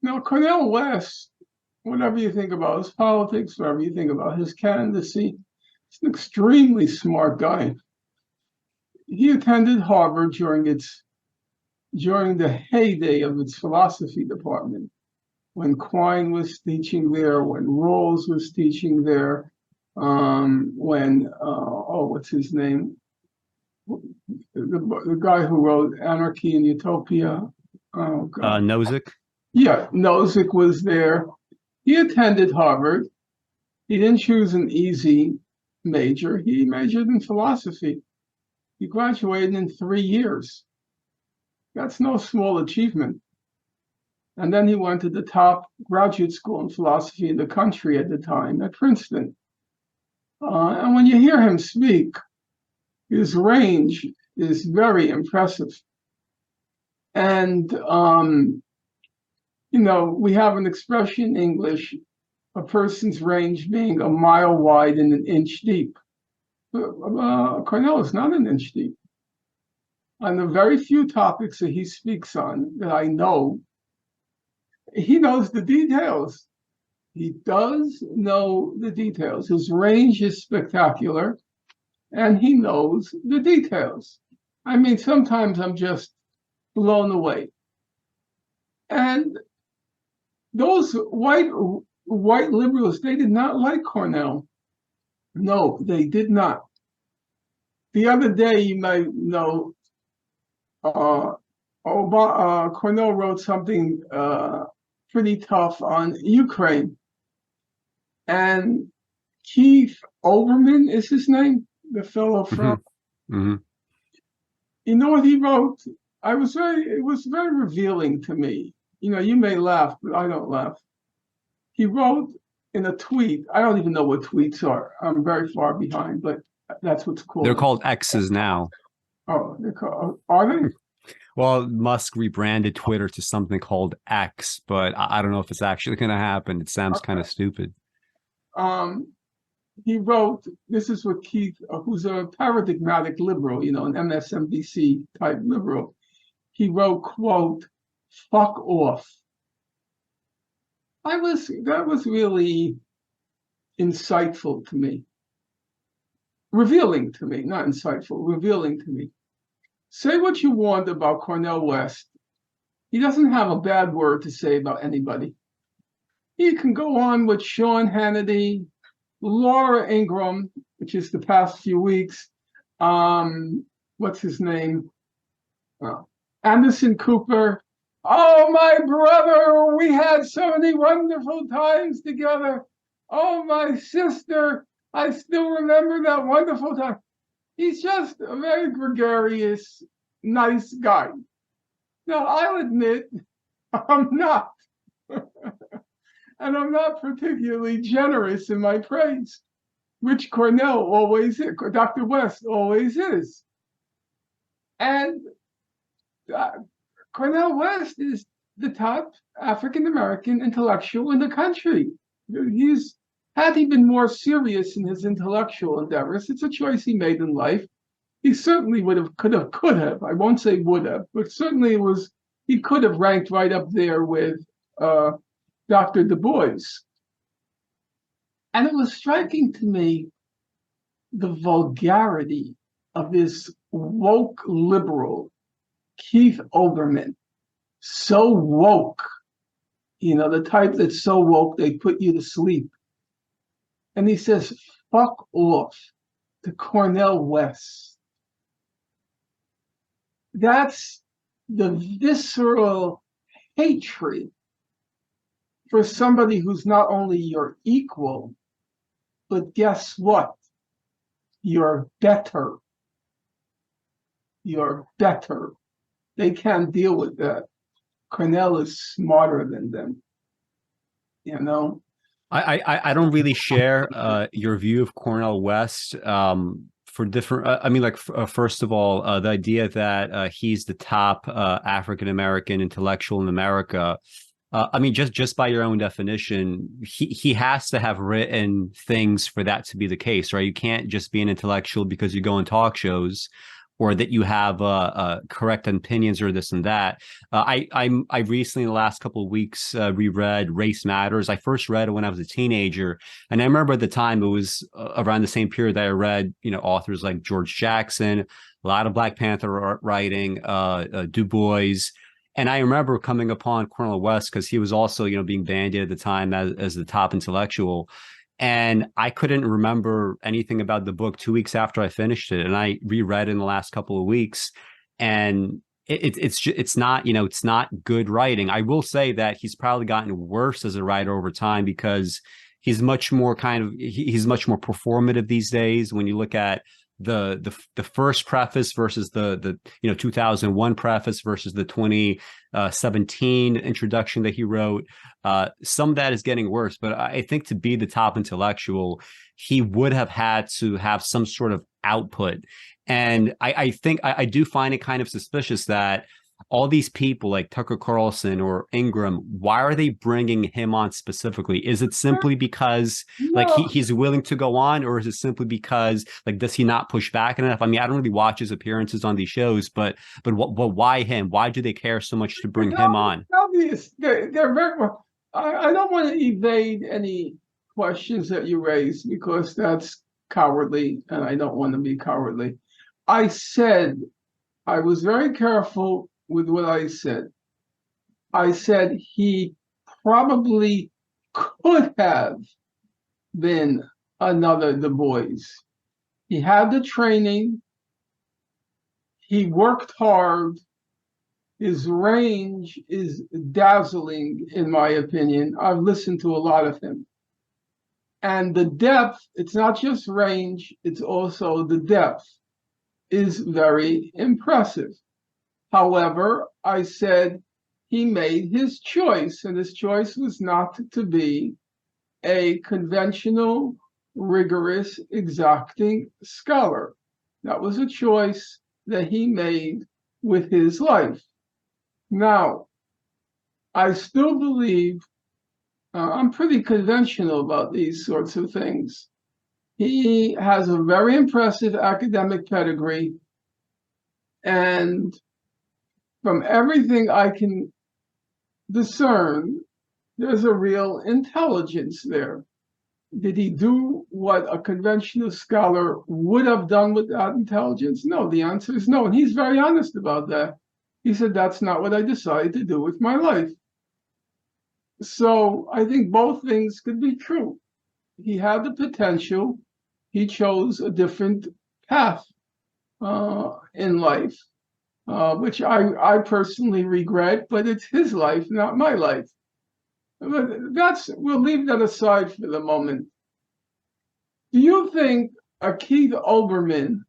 Now, Cornel West, whatever you think about his politics, whatever you think about his candidacy, he's an extremely smart guy. He attended Harvard during the heyday of its philosophy department, when Quine was teaching there, when Rawls was teaching there, what's his name? The guy who wrote Anarchy and Utopia. Oh, God. Nozick? Yeah, Nozick was there. He attended Harvard. He didn't choose an easy major. He majored in philosophy. He graduated in 3 years. That's no small achievement. And then he went to the top graduate school in philosophy in the country at the time, at Princeton. And when you hear him speak, his range is very impressive. And, we have an expression in English, a person's range being a mile wide and an inch deep. Cornel is not an inch deep. On the very few topics that he speaks on that I know, he knows the details. He does know the details. His range is spectacular, and he knows the details. I mean, sometimes I'm just blown away. And those white liberals, they did not like Cornel. No, they did not. The other day, you might know, Cornel wrote something pretty tough on Ukraine. And Keith Olbermann is his name, the fellow from. Mm-hmm. You know what he wrote? It was very revealing to me. You may laugh, but I don't laugh. He wrote in a tweet. I don't even know what tweets are. I'm very far behind, but that's what's called. They're called X's now. Oh, are they? Well, Musk rebranded Twitter to something called X, but I don't know if it's actually going to happen. It sounds kind of stupid. He wrote, this is what Keith, who's a paradigmatic liberal, an MSNBC type liberal. He wrote, quote, "Fuck off." That was really insightful to me. Revealing to me, not insightful, revealing to me. Say what you want about Cornel West. He doesn't have a bad word to say about anybody. He can go on with Sean Hannity, Laura Ingraham, which is the past few weeks. What's his name? Anderson Cooper. Oh, my brother, we had so many wonderful times together. Oh, my sister, I still remember that wonderful time. He's just a very gregarious, nice guy. Now, I'll admit, I'm not. And I'm not particularly generous in my praise, which Cornel always is, Dr. West always is. And Cornel West is the top African-American intellectual in the country. Had he been more serious in his intellectual endeavors, it's a choice he made in life. He certainly could have, I won't say would have, but certainly he could have ranked right up there with Dr. Du Bois. And it was striking to me the vulgarity of this woke liberal, Keith Olbermann. So woke, the type that's so woke they put you to sleep. And he says, "Fuck off" to Cornel West. That's the visceral hatred for somebody who's not only your equal, but guess what? You're better. You're better. They can't deal with that. Cornel is smarter than them. I don't really share your view of Cornel West for different. First of all, the idea that he's the top African-American intellectual in America. Just by your own definition, he has to have written things for that to be the case, right? You can't just be an intellectual because you go on talk shows. or that you have correct opinions or this and that. I recently, in the last couple of weeks, reread Race Matters. I first read it when I was a teenager, and I remember at the time it was around the same period that I read, authors like George Jackson, a lot of Black Panther writing, Du Bois. And I remember coming upon Cornel West because he was also, being bandied at the time as the top intellectual. And I couldn't remember anything about the book 2 weeks after I finished it. And I reread it in the last couple of weeks. And it's not, it's not good writing. I will say that he's probably gotten worse as a writer over time because he's much more he's much more performative these days. When you look at the first preface versus the 2001 preface versus the 2017 introduction that he wrote, some of that is getting worse. But I think to be the top intellectual, he would have had to have some sort of output. And I think I do find it kind of suspicious that all these people like Tucker Carlson or Ingram, why are they bringing him on specifically? Is it simply because he's willing to go on, or is it simply because does he not push back enough? I mean, I don't really watch his appearances on these shows, but why him? Why do they care so much to bring him on? Obvious, they're very well. I don't want to evade any questions that you raised because that's cowardly, and I don't want to be cowardly. I was very careful with what I said. I said he probably could have been another Du Bois. He had the training. He worked hard. His range is dazzling, in my opinion. I've listened to a lot of him. And the depth, it's not just range, it's also the depth, is very impressive. However, I said he made his choice, and his choice was not to be a conventional, rigorous, exacting scholar. That was a choice that he made with his life. Now, I still believe, I'm pretty conventional about these sorts of things. He has a very impressive academic pedigree, and from everything I can discern, there's a real intelligence there. Did he do what a conventional scholar would have done with that intelligence? No, the answer is no. And he's very honest about that. He said, that's not what I decided to do with my life. So I think both things could be true. He had the potential. He chose a different path in life. Which I personally regret, but it's his life, not my life. But we'll leave that aside for the moment. Do you think Keith Olbermann,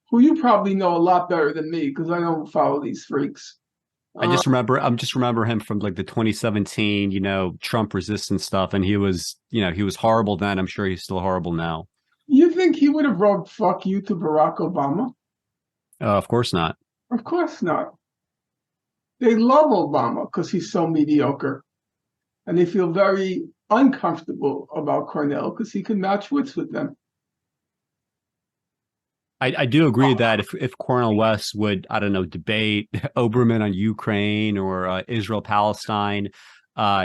who you probably know a lot better than me because I don't follow these freaks? I just remember him from the 2017, Trump resistance stuff, and he was horrible then. I'm sure he's still horrible now. You think he would have wrote "fuck you" to Barack Obama? Of course not. Of course not. They love Obama because he's so mediocre. And they feel very uncomfortable about Cornel because he can match wits with them. I do agree that if Cornel West would, I don't know, debate Oberman on Ukraine or Israel, Palestine,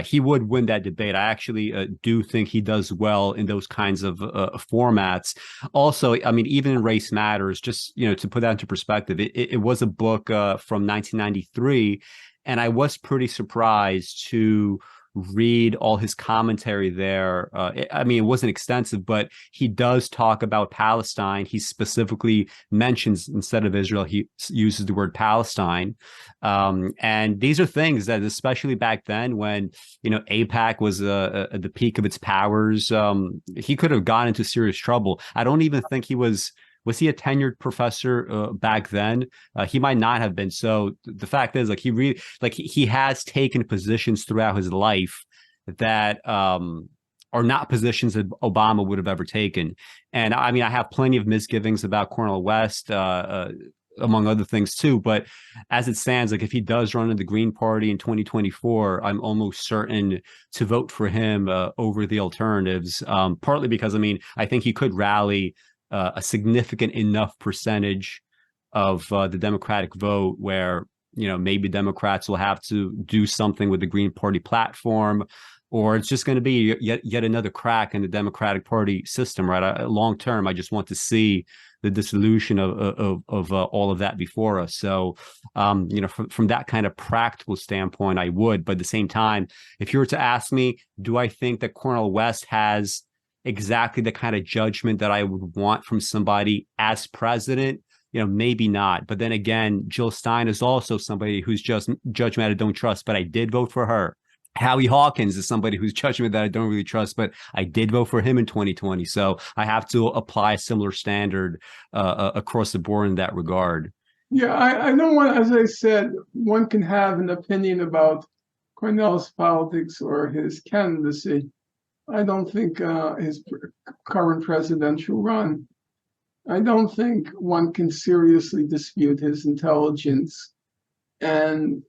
he would win that debate. I actually do think he does well in those kinds of formats. Also, I mean, even in Race Matters, just, to put that into perspective, it was a book from 1993, and I was pretty surprised to read all his commentary there. I mean, it wasn't extensive, but he does talk about Palestine. He specifically mentions, instead of Israel, he uses the word Palestine. And these are things that, especially back then when, AIPAC was at the peak of its powers, he could have gotten into serious trouble. I don't even think he was he a tenured professor back then? He might not have been. So the fact is, he has taken positions throughout his life that are not positions that Obama would have ever taken. And I mean, I have plenty of misgivings about Cornel West, among other things too. But as it stands, if he does run in the Green Party in 2024, I'm almost certain to vote for him over the alternatives. Partly because, I mean, I think he could rally a significant enough percentage of the Democratic vote, where maybe Democrats will have to do something with the Green Party platform, or it's just going to be yet another crack in the Democratic Party system, right? Long term, I just want to see the dissolution of all of that before us. So, from that kind of practical standpoint, I would. But at the same time, if you were to ask me, do I think that Cornel West has exactly the kind of judgment that I would want from somebody as president? Maybe not. But then again, Jill Stein is also somebody whose judgment I don't trust, but I did vote for her. Howie Hawkins is somebody whose judgment that I don't really trust, but I did vote for him in 2020. So I have to apply a similar standard across the board in that regard. Yeah, I don't want, as I said, one can have an opinion about Cornel's politics or his candidacy. I don't think his current presidential run. I don't think one can seriously dispute his intelligence. And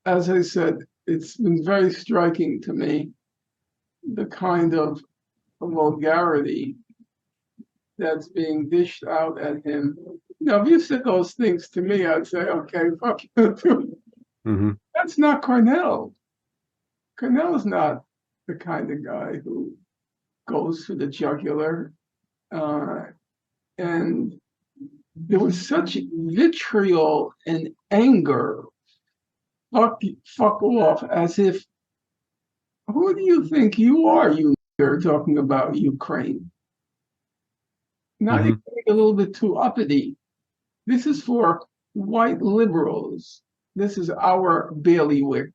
as I said, it's been very striking to me, the kind of vulgarity that's being dished out at him. If you said those things to me, I'd say, okay, fuck you too. Mm-hmm. That's not Cornel. Cornel is not the kind of guy who goes for the jugular. And there was such vitriol and anger. Fuck off, as if, who do you think you are, you nigger, talking about Ukraine? Not even a little bit too uppity. This is for white liberals. This is our bailiwick.